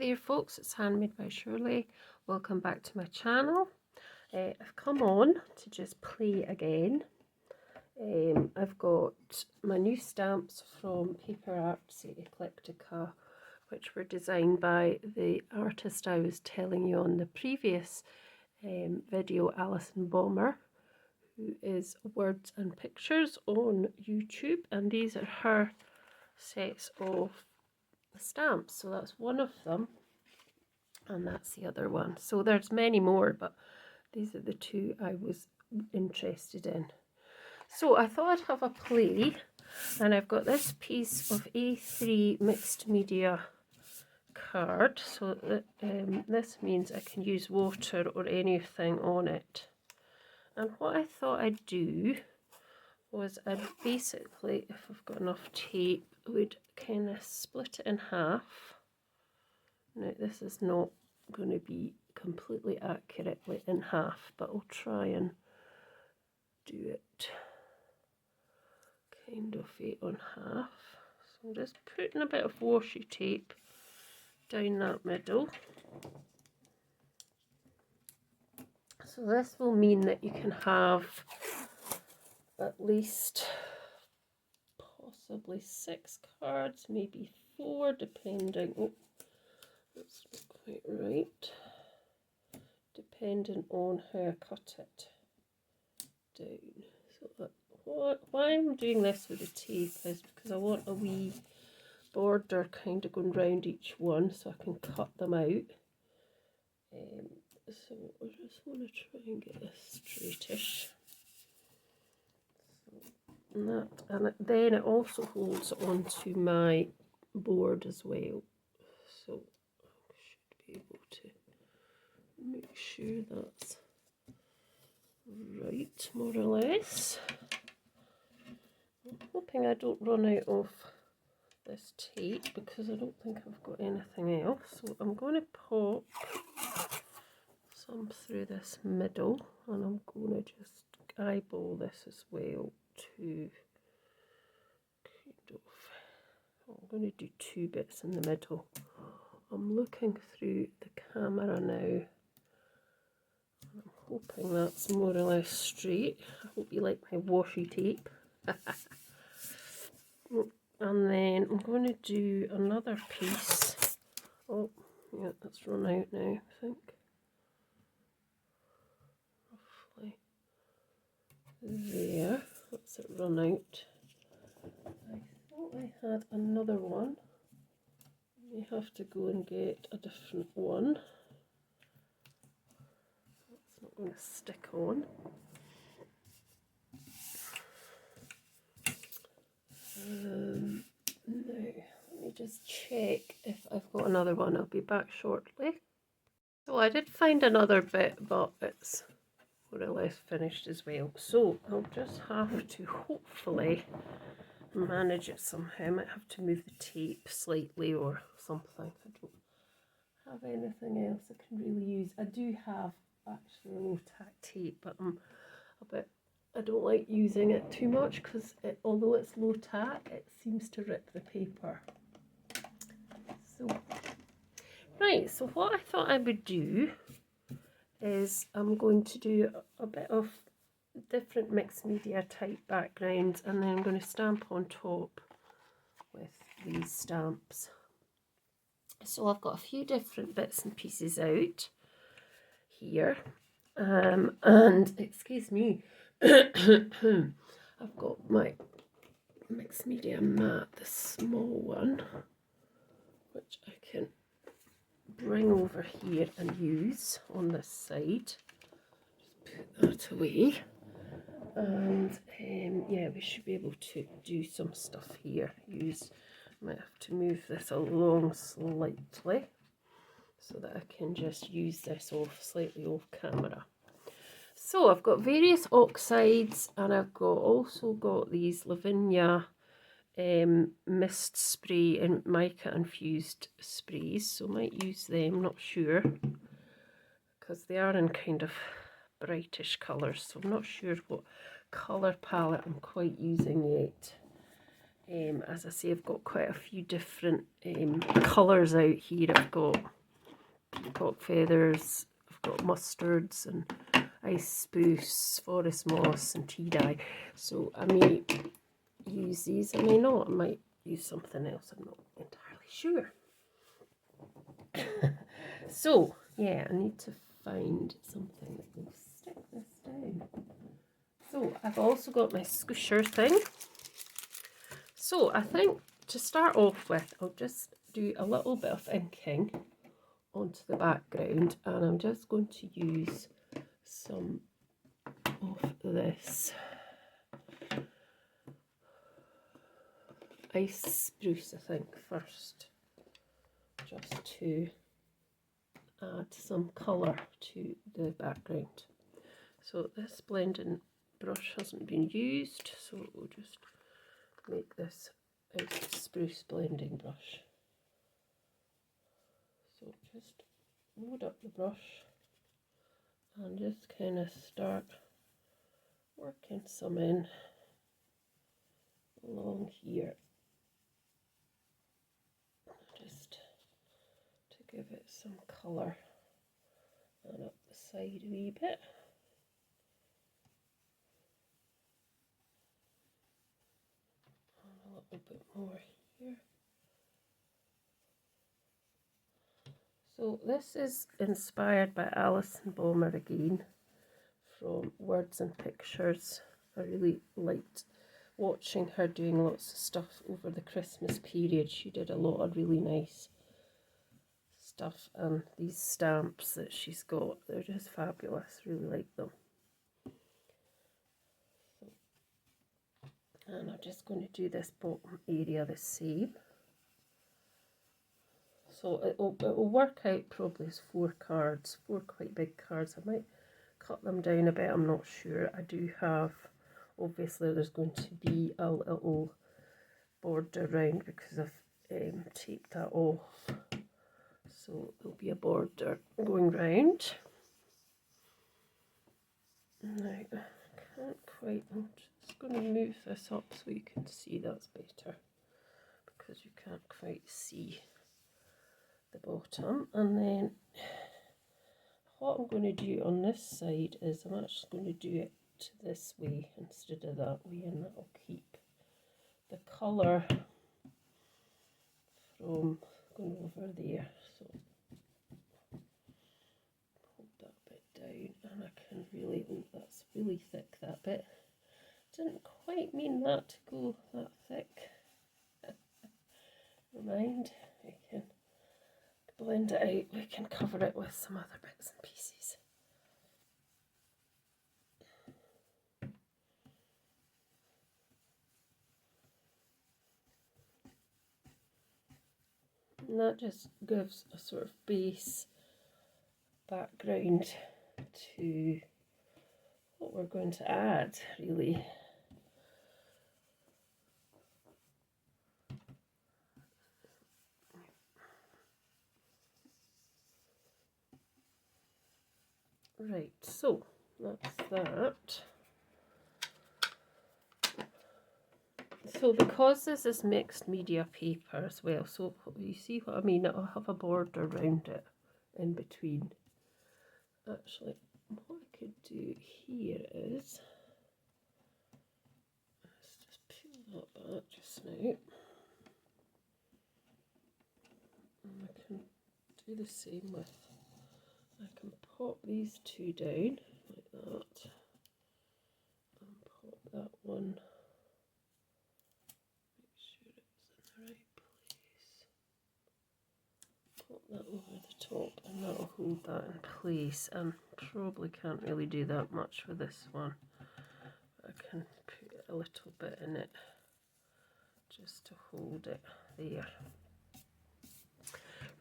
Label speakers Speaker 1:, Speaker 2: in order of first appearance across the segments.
Speaker 1: there folks, it's Handmade by Shirley. Welcome back to my channel. I've come on to just play again. I've got my new stamps from Paperartsy Eclectica, which were designed by the artist I was telling you on the previous video, Alison Bomber, who is Words and Pictures on YouTube, and these are her sets of stamps. So that's one of them, and that's the other one. So there's many more, but these are the two I was interested in. So I thought I'd have a play, and I've got this piece of A3 mixed media card, so that this means I can use water or anything on it. And what I thought I'd do was I'd basically, if I've got enough tape, would kind of split it in half. Now this is not going to be completely accurately in half, but I'll try and do it kind of on half. So I'm just putting a bit of washi tape down that middle. So this will mean that you can have at least possibly 6 cards, maybe 4, depending. Oh, that's not quite right. Depending on how I cut it down. So that, why I'm doing this with the tape is because I want a wee border kind of going round each one so I can cut them out. So I just want to try and get this straightish. So, and then it also holds onto my board as well. So I should be able to make sure that's right, more or less. I'm hoping I don't run out of this tape because I don't think I've got anything else. So I'm going to pop some through this middle, and I'm going to just eyeball this as well to kind of, I'm going to do 2 bits in the middle. I'm looking through the camera now, and I'm hoping that's more or less straight. I hope you like my washi tape. And then I'm going to do another piece. Oh, yeah, that's run out now, I think. Roughly there. That's it run out. I thought I had another one. You have to go and get a different one. That's not going to stick on. Now, let me just check if I've got another one. I'll be back shortly. So I did find another bit, but it's more or less finished as well. So I'll just have to hopefully manage it somehow. I might have to move the tape slightly or something. I don't have anything else I can really use. I do have actually low tack tape, but I'm a bit, I don't like using it too much because although it's low tack, it seems to rip the paper. So, right, so what I thought I would do is I'm going to do a bit of different mixed media type backgrounds, and then I'm going to stamp on top with these stamps. So I've got a few different bits and pieces out here, and excuse me, I've got my mixed media mat, the small one, which I can bring over here and use on this side. Just put that away, and yeah, we should be able to do some stuff here. Might have to move this along slightly so that I can just use this slightly off camera. So I've got various oxides, and I've also got these Lavinia mist spray and mica infused sprays, so I might use them, not sure, because they are in kind of brightish colours, so I'm not sure what colour palette I'm quite using yet. As I say, I've got quite a few different colours out here. I've got peacock feathers, I've got mustards and ice spruce, forest moss and tea dye. So I may use these, I may not. I might use something else, I'm not entirely sure. So yeah, I need to find something that will stick this down. So I've also got my squisher thing. So I think to start off with, I'll just do a little bit of inking onto the background, and I'm just going to use some of this ice spruce, I think, first, just to add some colour to the background. So this blending brush hasn't been used, so we'll just make this ice spruce blending brush. So just load up the brush and just kind of start working some in along here, just to give it some colour, and up the side a wee bit. And a little bit more here. So this is inspired by Alison Bomber again, from Words and Pictures. I really liked watching her doing lots of stuff over the Christmas period. She did a lot of really nice stuff, and these stamps that she's got, they're just fabulous. Really like them. And I'm just going to do this bottom area the same. So it'll work out probably as 4 cards, 4 quite big cards. I might cut them down a bit, I'm not sure. I do have, obviously there's going to be a little border round because I've taped that off. So there'll be a border going round. Now, I can't quite, I'm just going to move this up so you can see, that's better, because you can't quite see the bottom. And then what I'm going to do on this side is I'm actually going to do it this way instead of that way, and that'll keep the colour from going over there. So hold that bit down, and I can really, oh, that's really thick, that bit. Didn't quite mean that to go that thick. Never mind, we can blend it out, we can cover it with some other bits and pieces. And that just gives a sort of base background to what we're going to add, really. Right, so that's that. So because this is mixed media paper as well, so you see what I mean, it'll have a border around it in between. Actually, what I could do here is, let's just peel that back just now, and I can do the same with, I can pop these two down like that, and pop that one, make sure it's in the right place, pop that over the top, and that'll hold that in place. Probably can't really do that much with this one. I can put a little bit in it just to hold it there.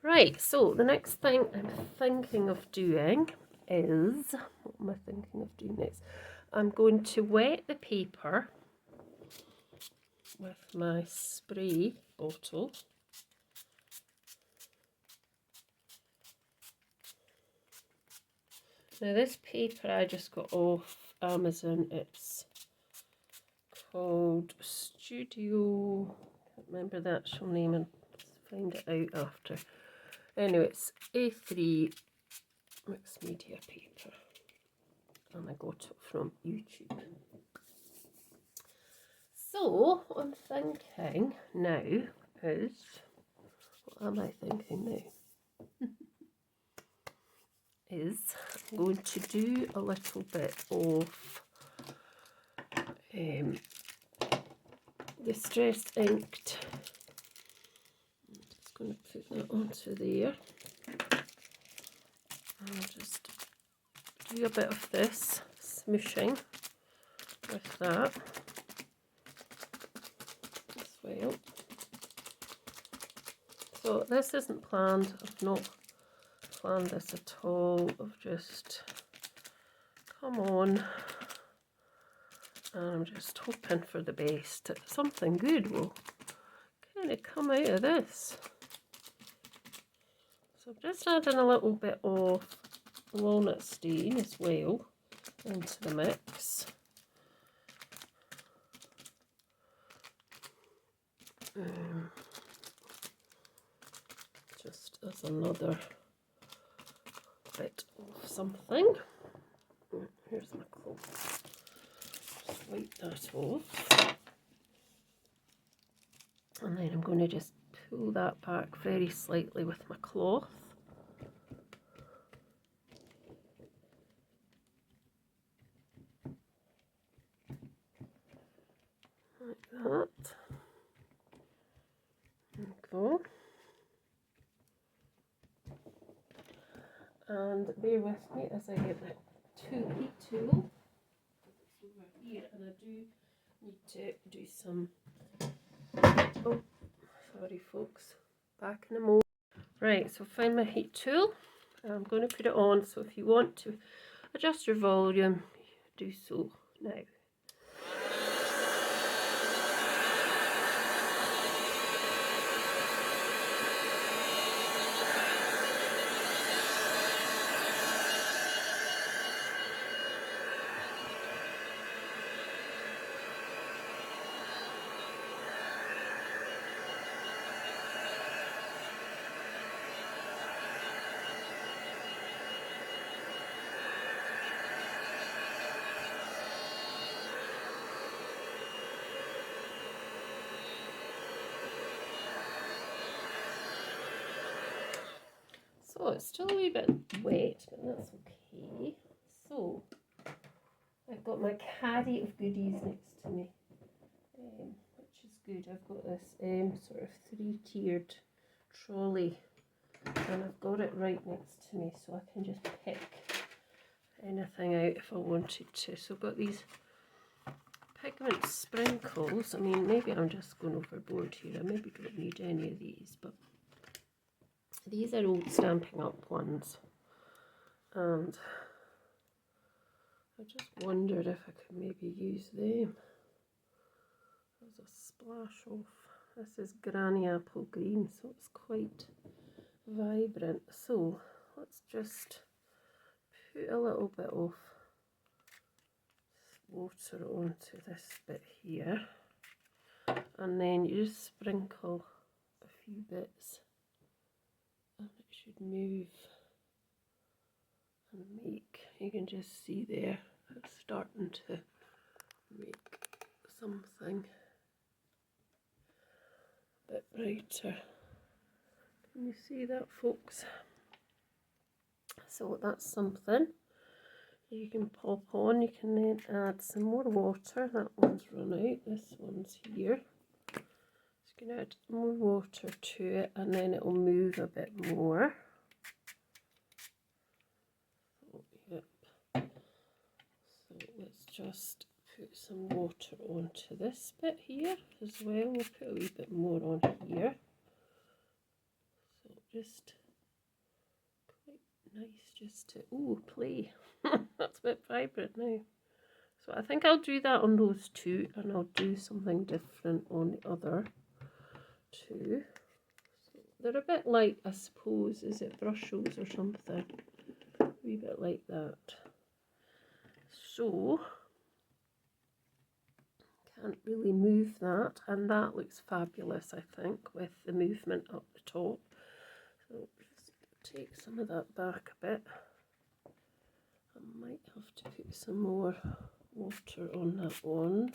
Speaker 1: Right, so the next thing I'm thinking of doing is, what am I thinking of doing next? I'm going to wet the paper with my spray bottle. Now this paper I just got off Amazon, it's called Studio, can't remember the actual name, and find it out after. Anyway, it's A3 mixed media paper, and I got it from YouTube. So what I'm thinking now is, what am I thinking now? Is I'm going to do a little bit of the Stress Inked. I'm just going to put that onto there. I'll just do a bit of this smooshing with that as well. So this isn't planned. I've not planned this at all. I've just come on. I'm just hoping for the best. Something good will kind of come out of this. So I'm just adding a little bit of walnut stain as well into the mix. Just as another bit of something. Here's my cloth. Just wipe that off. And then I'm going to just pull that back very slightly with my cloth. Like that. There we go. And bear with me as I get my heat tool. It's over here, and I do need to do some. Oh, sorry, folks. Back in a moment. Right, so find my heat tool. I'm going to put it on. So if you want to adjust your volume, do so now. So it's still a wee bit wet, but that's okay. So I've got my caddy of goodies next to me, which is good. I've got this sort of three-tiered trolley, and I've got it right next to me, so I can just pick anything out if I wanted to. So I've got these pigment sprinkles. I mean, maybe I'm just going overboard here. I maybe don't need any of these, but these are old Stampin' Up ones, and I just wondered if I could maybe use them as a splash off. This is Granny Apple Green, so it's quite vibrant. So let's just put a little bit of water onto this bit here, and then you just sprinkle a few bits, and it should move and make, you can just see there, it's starting to make something a bit brighter. Can you see that, folks? So that's something you can pop on. You can then add some more water. That one's run out, this one's here. Just going to add more water to it, and then it will move a bit more. So let's just put some water onto this bit here as well. We'll put a wee bit more on here. So just quite nice just to, oh, play. That's a bit vibrant now. So I think I'll do that on those two, and I'll do something different on the other two. So they're a bit like, I suppose, is it Brussels or something? A wee bit like that. So can't really move that, and that looks fabulous, I think, with the movement up the top. So just take some of that back a bit. I might have to put some more water on that one.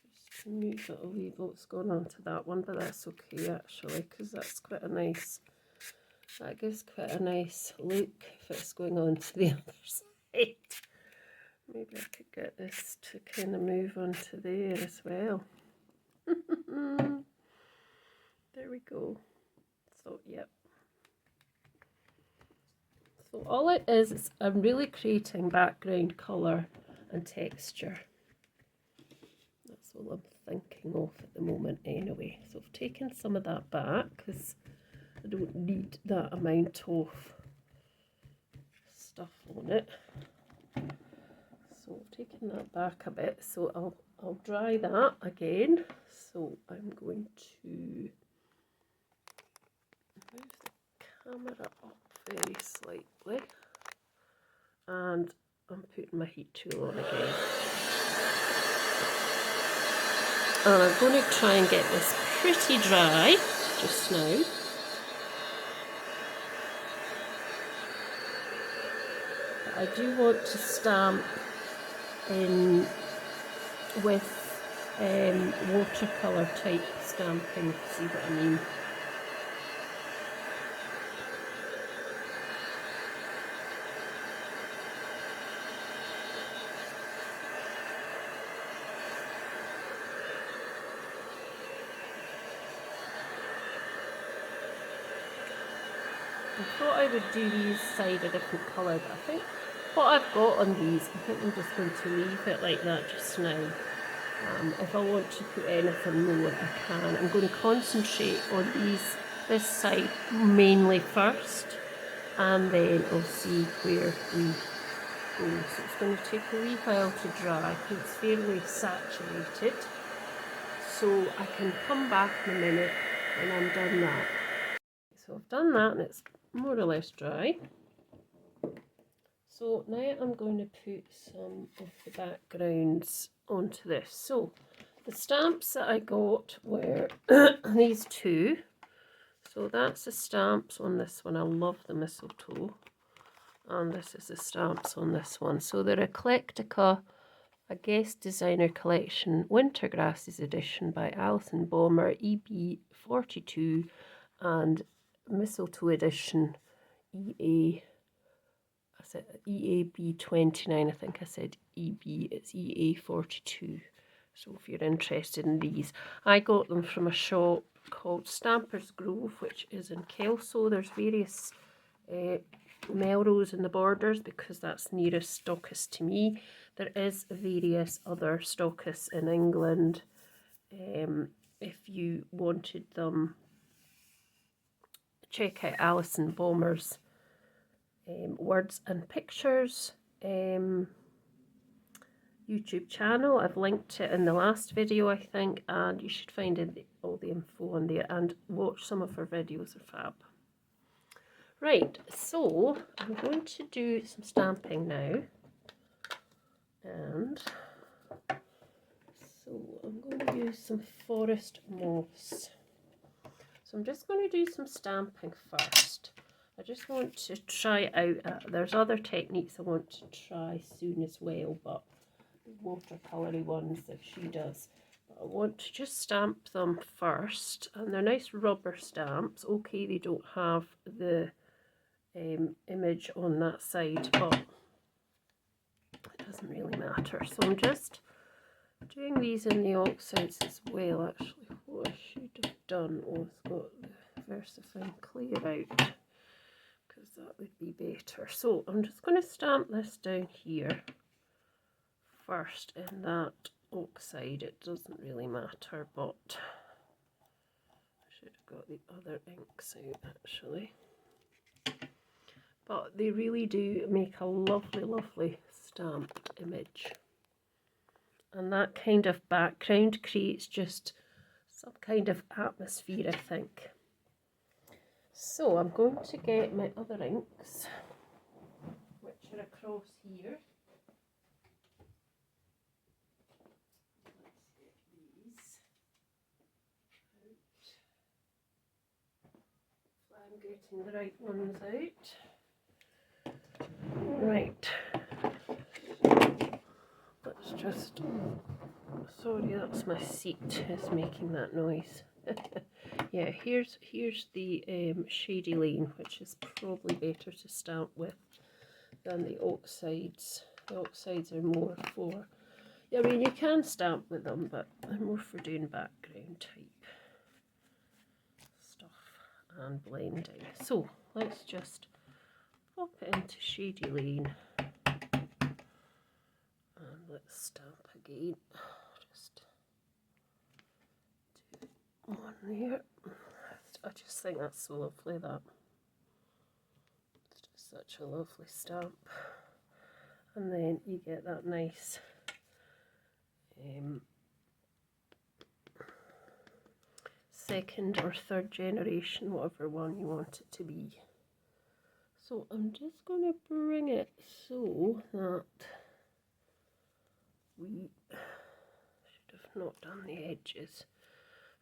Speaker 1: Just to move it a wee bit. It's gone on to that one, but that's okay actually, because that's quite a nice, that gives quite a nice look if it's going on to the other side. Maybe I could get this to kind of move on to there as well. There we go. So, yep. So all it is I'm really creating background colour and texture. That's all I'm thinking of at the moment anyway. So I've taken some of that back because I don't need that amount of stuff on it. So I've taken that back a bit. So I'll dry that again. So I'm going to move the camera up very slightly, and I'm putting my heat tool on again, and I'm going to try and get this pretty dry just now. But I do want to stamp in with watercolour type stamping, see what I mean. I thought I would do these side a different colour, but I think what I've got on these, I think I'm just going to leave it like that just now. If I want to put anything more, I can. I'm going to concentrate on this side mainly first, and then I'll see where we go. So it's going to take a wee while to dry because it's fairly saturated. So I can come back in a minute when I'm done that. So I've done that and it's more or less dry. So now I'm going to put some of the backgrounds onto this. So the stamps that I got were these two. So that's the stamps on this one. I love the mistletoe. And this is the stamps on this one. So they're Eclectica, a guest designer collection, Winter Grasses edition by Alison Bomber, EB42, and mistletoe edition, EAB29, I think I said EB, it's EA42. So if you're interested in these, I got them from a shop called Stampers Grove, which is in Kelso. There's various Melrose in the Borders because that's nearest stockist to me. There is various other stockists in England. If you wanted them, check out Alison Bomber's Words and Pictures YouTube channel. I've linked it in the last video, I think, and you should find all the info on there and watch some of her videos. Are fab. Right, so I'm going to do some stamping now, and so I'm going to use some forest moss. So I'm just going to do some stamping first. I just want to try it out. There's other techniques I want to try soon as well, but watercolory ones that she does. But I want to just stamp them first, and they're nice rubber stamps. Okay, they don't have the image on that side, but it doesn't really matter. So I'm just doing these in the oxides as well. Actually, what I should have done was got the VersaFine clear out, because that would be better. So I'm just going to stamp this down here first in that oxide. It doesn't really matter, but I should have got the other inks out actually. But they really do make a lovely, lovely stamped image. And that kind of background creates just some kind of atmosphere, I think. So I'm going to get my other inks, which are across here. getting the right ones out. Right. Let's just, sorry, that's my seat is making that noise. Yeah, here's the Shady Lane, which is probably better to stamp with than the oxides. The oxides are more for, I mean, you can stamp with them, but they're more for doing background type stuff and blending. So let's just pop it into Shady Lane and let's stamp again. Just do one there. I just think that's so lovely, that. It's just such a lovely stamp. And then you get that nice second or third generation, whatever one you want it to be. So I'm just going to bring it so that we should have not done the edges.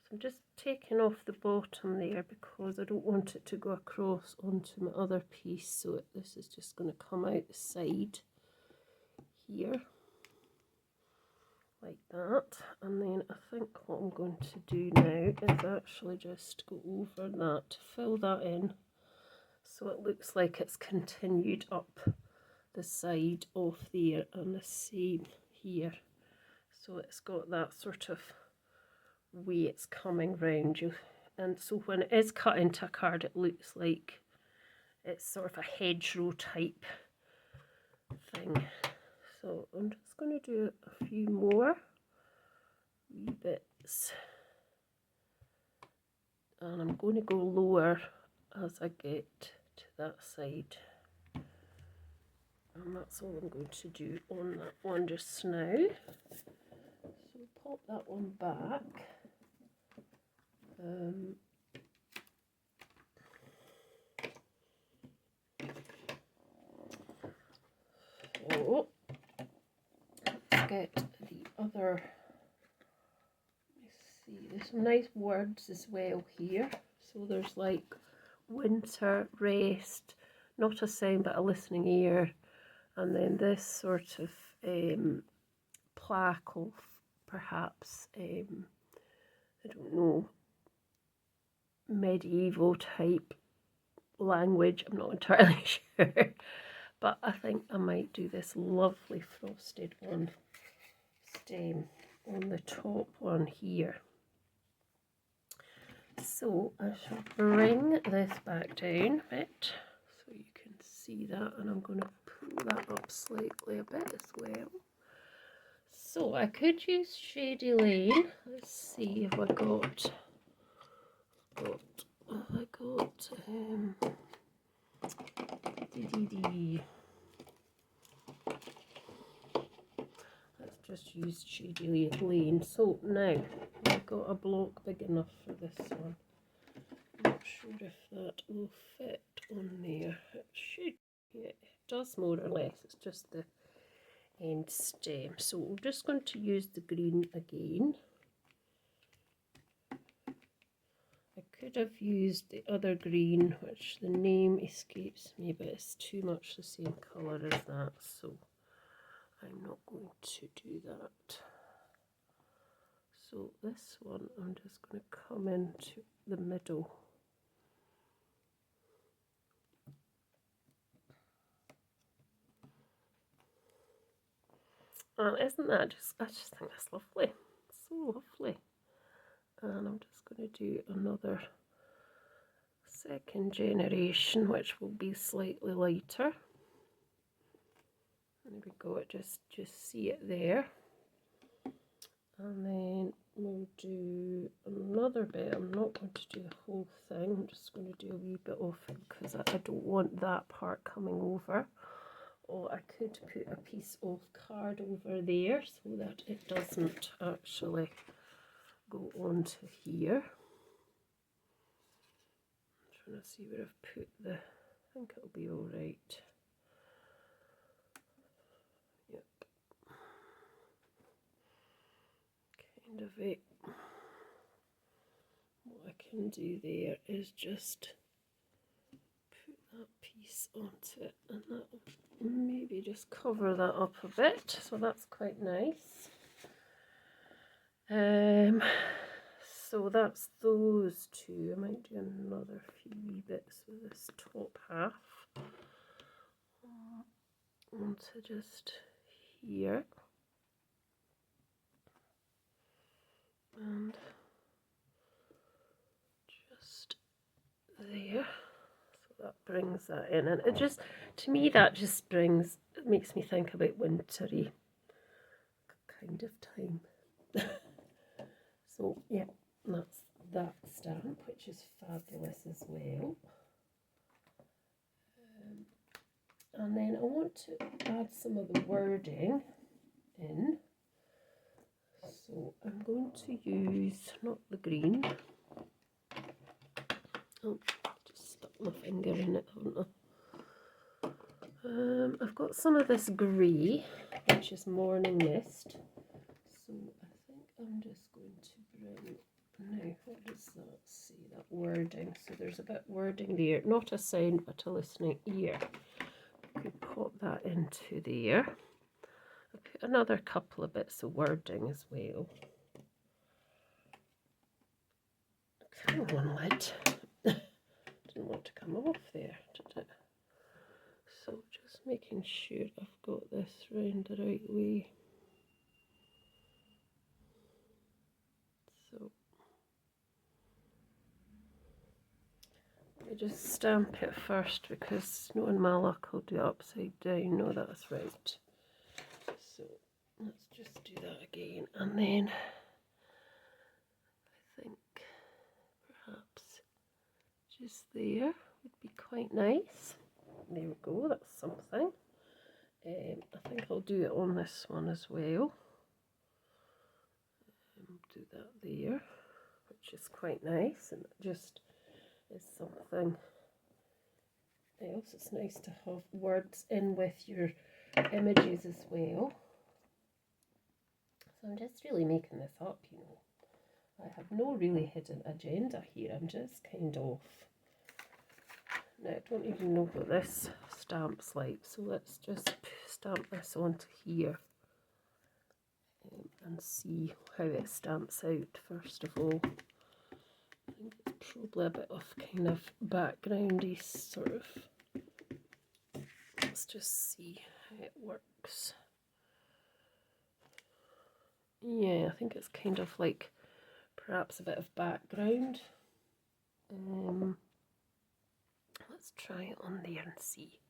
Speaker 1: So I'm just taking off the bottom there because I don't want it to go across onto my other piece. So this is just going to come out the side here like that. And then I think what I'm going to do now is actually just go over that, fill that in so it looks like it's continued up the side of there, and the same here. So it's got that sort of way it's coming round you, and so when it is cut into a card it looks like it's sort of a hedgerow type thing. So I'm just going to do a few more wee bits, and I'm going to go lower as I get to that side, and that's all I'm going to do on that one just now. So pop that one back. So let's get the other, let's see, there's some nice words as well here. So there's like winter, rest, not a sound but a listening ear, and then this sort of plaque of perhaps, I don't know, medieval type language. I'm not entirely sure, but I think I might do this lovely frosted one stem on the top one here. So I shall bring this back down a bit so you can see that, and I'm going to pull that up slightly a bit as well. So I could use Shady Lane. Let's see if I got let's just use Shady Lane. So now I've got a block big enough for this one. I'm not sure if that will fit on there. It should, yeah, it does more or less. It's just the end stem. So we're just going to use the green again. I could have used the other green, which the name escapes me, but it's too much the same colour as that, so I'm not going to do that. So this one I'm just going to come into the middle. And isn't that just, I just think that's lovely, so lovely. And I'm just going to do another second generation, which will be slightly lighter. There we go, just see it there. And then we'll do another bit. I'm not going to do the whole thing, I'm just going to do a wee bit of it because I don't want that part coming over. Or I could put a piece of card over there so that it doesn't actually go onto here. I'm trying to see where I've put the, I think it'll be alright. Yep. Kind of it. What I can do there is just piece onto it, and that will maybe just cover that up a bit, so that's quite nice. So that's those two. I might do another few wee bits with this top half onto just here, and just there. So that brings that in, and it just, to me, that just brings, it makes me think about wintry kind of time. So yeah, that's that stamp, which is fabulous as well. And then I want to add some of the wording in. So I'm going to use, not the green. Oh, just stuck my finger in it, haven't I? I've got some of this grey, which is Morning Mist. So I think I'm just going to bring, now what does that say, that wording. So there's a bit wording there, not a sound but a listening ear. I could pop that into there. I'll put another couple of bits of wording as well. Come on, lid. Didn't want to come off there, did it? So just making sure I've got this round the right way. So I just stamp it first, because knowing my luck, I'll do it upside down. No, that's right. So let's just do that again, and then I think perhaps just there would be quite nice. There we go, that's something. I think I'll do it on this one as well. Do that there, which is quite nice, and it just is something else. It's nice to have words in with your images as well. So I'm just really making this up, you know. I have no really hidden agenda here. I'm just kind of, now I don't even know what this stamp's like, so let's just stamp this onto here and see how it stamps out first of all. I think it's probably a bit of kind of backgroundy sort of. Let's just see how it works. Yeah, I think it's kind of like perhaps a bit of background. Let's try it on there and see.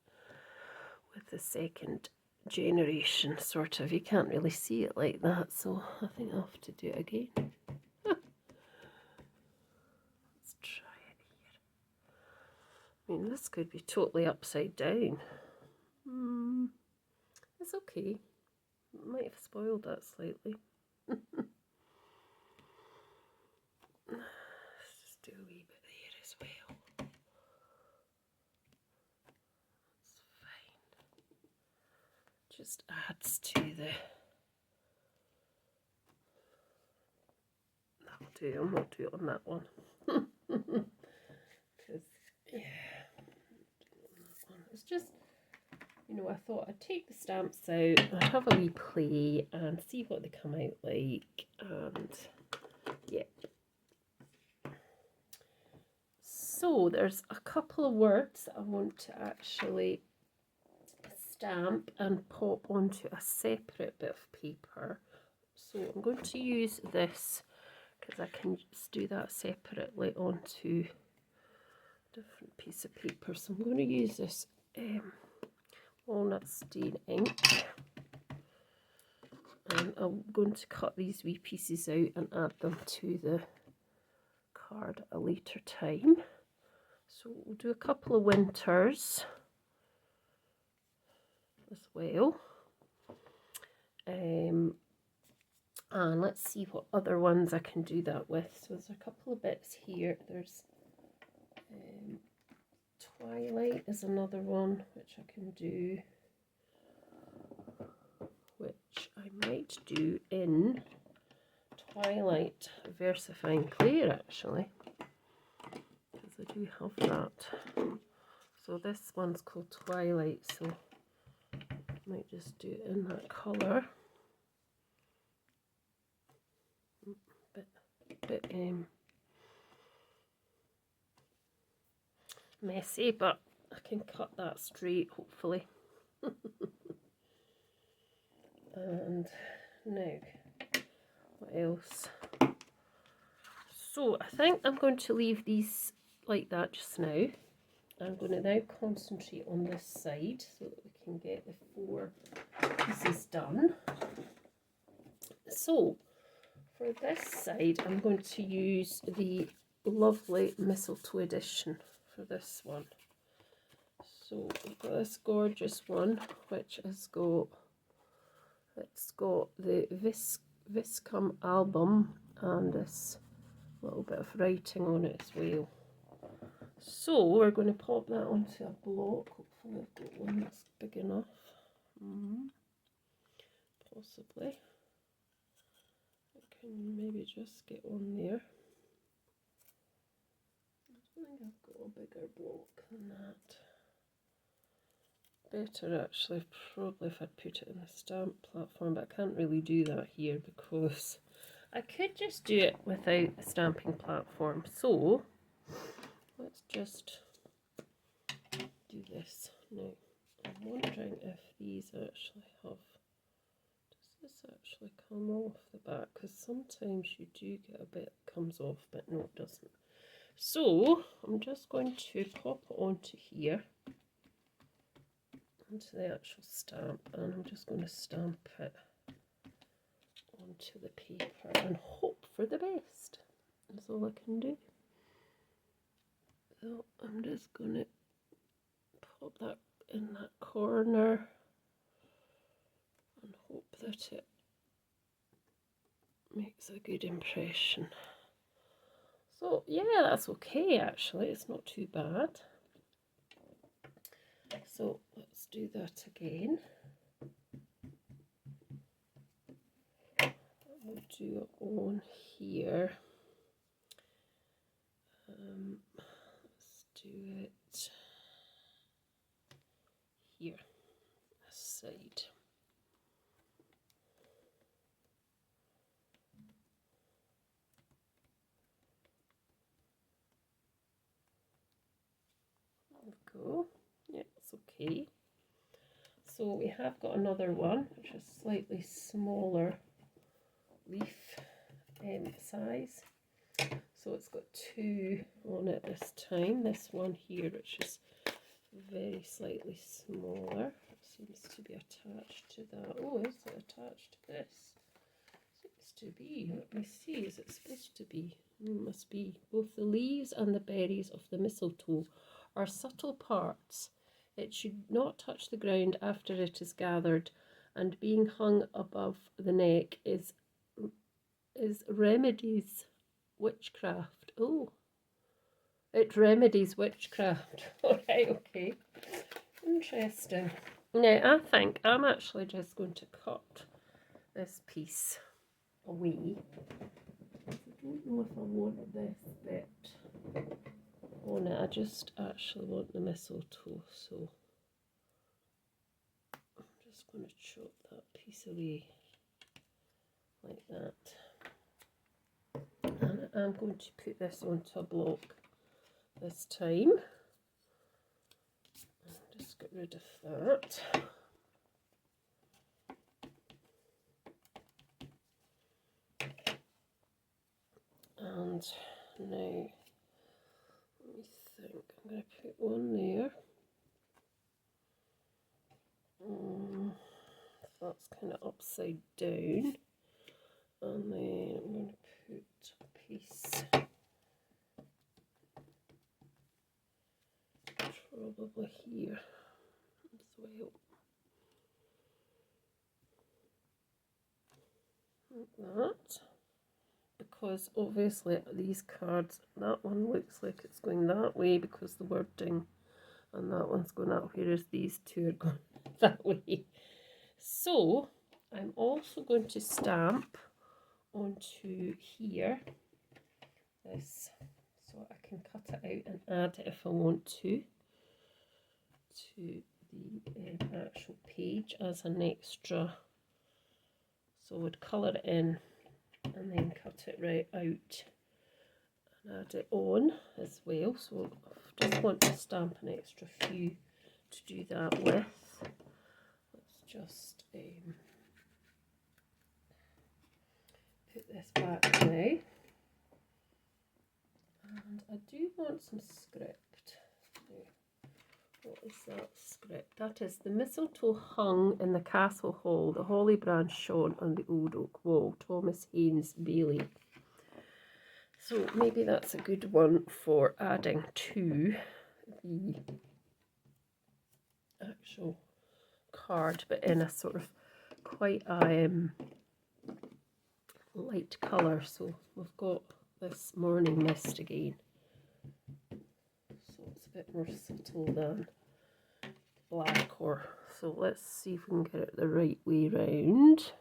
Speaker 1: With the second generation, sort of, you can't really see it like that, so I think I'll have to do it again. Let's try it here. I mean, this could be totally upside down. It's okay. Might have spoiled that slightly. Let's just do a wee bit there as well. That's fine. Just adds to the... That'll do. I won't do it on that one. Because, yeah, it's just, you know, I thought I'd take the stamps out, I'd have a wee play and see what they come out like, and yeah. So there's a couple of words I want to actually stamp and pop onto a separate bit of paper. So I'm going to use this because I can just do that separately onto a different piece of paper. So I'm going to use this walnut stain ink, and I'm going to cut these wee pieces out and add them to the card at a later time. So we'll do a couple of winters as well, and let's see what other ones I can do that with. So there's a couple of bits here. There's Twilight is another one which I can do, which I might do in Twilight Versifying Clear actually, because I do have that. So this one's called Twilight, so I might just do it in that colour. Bit messy, but I can cut that straight, hopefully. And now, what else? So I think I'm going to leave these like that just now. I'm going to now concentrate on this side so that we can get the 4 pieces done. So for this side, I'm going to use the lovely mistletoe edition for this one. So we've got this gorgeous one, which has got, it's got the Viscum album and this little bit of writing on it as well. So we're going to pop that onto a block. Hopefully I've got one that's big enough. Possibly. I can maybe just get one there. I don't think I've got a bigger block than that. Better actually probably if I'd put it in the stamp platform, but I can't really do that here because I could just do it without a stamping platform. So let's just do this now. I'm wondering if these actually have, does this actually come off the back? Because sometimes you do get a bit that comes off, but no it doesn't. So I'm just going to pop it onto here, onto the actual stamp, and I'm just going to stamp it onto the paper and hope for the best. That's all I can do. So I'm just going to pop that in that corner and hope that it makes a good impression. So yeah, that's okay actually, it's not too bad. So let's do that again. We'll do it on here. Let's do it here, this side. There we go. Yeah, it's okay. So we have got another one, which is slightly smaller leaf size. So it's got 2 on it this time. This one here, which is very slightly smaller. It seems to be attached to that. Oh, is it attached to this? Seems to be. Let me see. Is it supposed to be? Must be. Both the leaves and the berries of the mistletoe are subtle parts. It should not touch the ground after it is gathered, and being hung above the neck is remedies witchcraft. Oh, it remedies witchcraft. Alright, okay. Interesting. Now, I think I'm actually just going to cut this piece away. I don't know if I want this bit on it. I just actually want the mistletoe, so I'm just going to chop that piece away like that. And I'm going to put this onto a block this time. Just get rid of that. And now, let me think, I'm going to put one there. That's kind of upside down. And then I'm going to put a piece probably here as well. Like that. Because obviously these cards, that one looks like it's going that way because the wording, and that one's going that way, whereas these two are going that way. So I'm also going to stamp onto here this, so I can cut it out and add it if I want to. to the actual page as an extra. So I would colour it in and then cut it right out and add it on as well. So I just want to stamp an extra few to do that with. Let's just put this back now. And I do want some script. What is that script? That is the mistletoe hung in the castle hall, the holly branch shone on the old oak wall, Thomas Haynes Bailey. So maybe that's a good one for adding to the actual card, but in a sort of quite a light colour. So we've got this morning mist again, so it's a bit more subtle than black. Or so let's see if we can get it the right way round.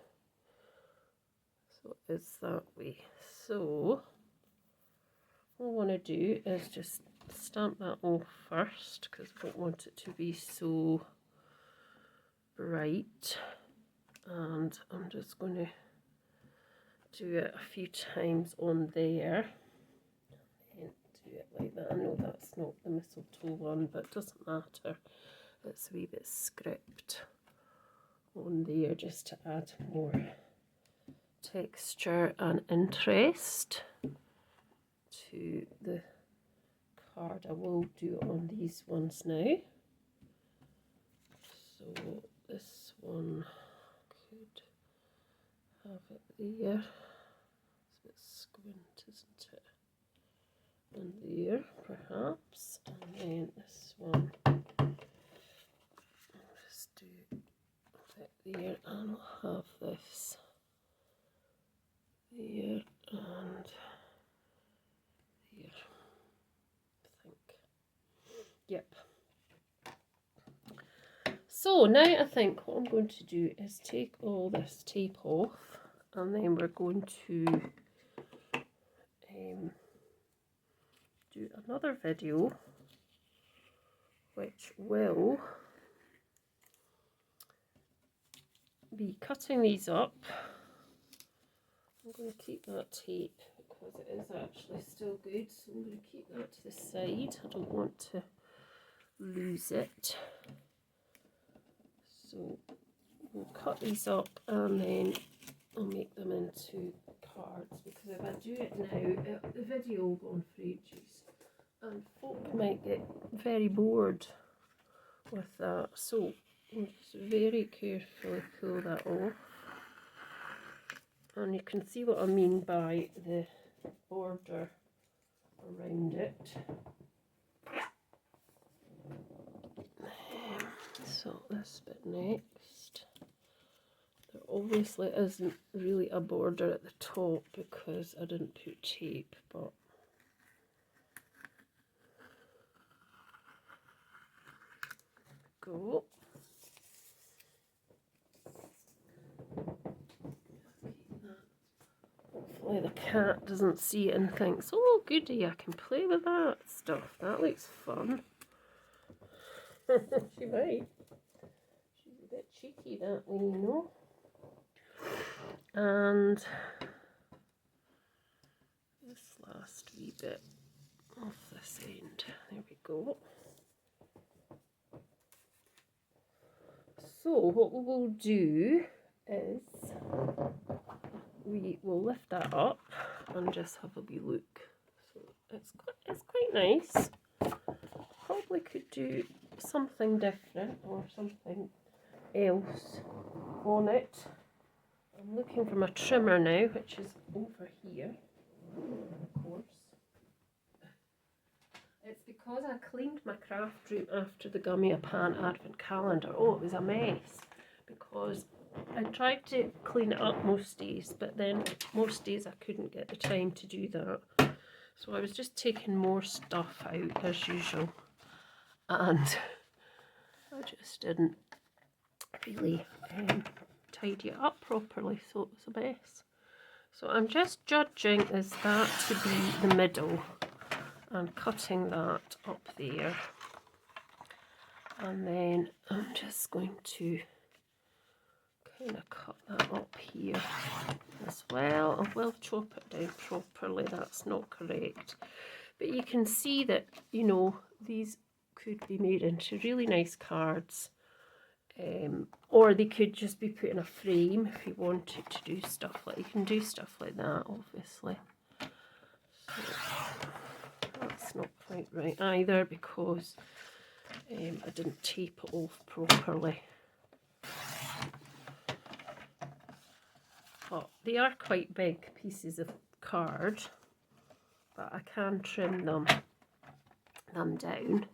Speaker 1: So it's that way. So what I want to do is just stamp that off first, because I don't want it to be so bright, and I'm just going to do it a few times on there and do it like that. I know that's not the mistletoe one, but it doesn't matter. It's a wee bit script on there just to add more texture and interest to the card. I will do it on these ones now. So this one could have it there. It's a bit squint, isn't it? And there, perhaps. And then this one, I'll just do it there, and I'll have this there and there, I think. Yep. So now I think what I'm going to do is take all this tape off, and then we're going to do another video which will be cutting these up. I'm going to keep that tape because it is actually still good, so I'm going to keep that to the side. I don't want to lose it. So we'll cut these up and then I'll make them into cards, because if I do it now, the video will go on for ages and folk might get very bored with that. So we'll just very carefully pull that off, and you can see what I mean by the border around it. So this bit next. There obviously isn't really a border at the top because I didn't put tape, but go. Hopefully the cat doesn't see it and thinks, oh goody, I can play with that stuff. That looks fun. She might. She's a bit cheeky that way, you know. And this last wee bit off this end. There we go. So what we will do is we will lift that up and just have a wee look. So it's quite nice. Probably could do something different or something else on it. I'm looking for my trimmer now, which is over here, of course. It's because I cleaned my craft room after the Gummy Pan Advent Calendar. Oh, it was a mess, because I tried to clean it up most days, but then most days I couldn't get the time to do that. So I was just taking more stuff out as usual, and I just didn't really tidy it up properly, so it was a mess. So I'm just judging is that to be the middle and cutting that up there. And then I'm just going to kind of cut that up here as well. I will chop it down properly, that's not correct. But you can see that, you know, these could be made into really nice cards. Or they could just be put in a frame if you wanted to do stuff like, you can do stuff like that, obviously. So that's not quite right either, because I didn't tape it off properly. But they are quite big pieces of card, but I can trim them down.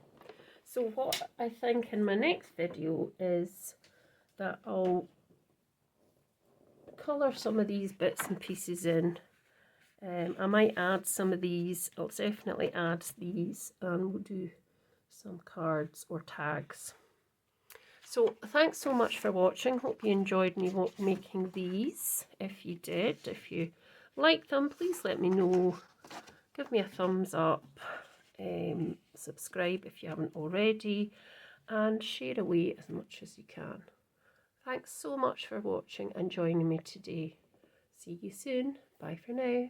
Speaker 1: So what I think in my next video is that I'll colour some of these bits and pieces in. I might add some of these, I'll definitely add these, and we'll do some cards or tags. So thanks so much for watching. Hope you enjoyed me making these. If you did, if you like them, please let me know. Give me a thumbs up. Subscribe if you haven't already, and share away as much as you can. Thanks so much for watching and joining me today. See you soon. Bye for now.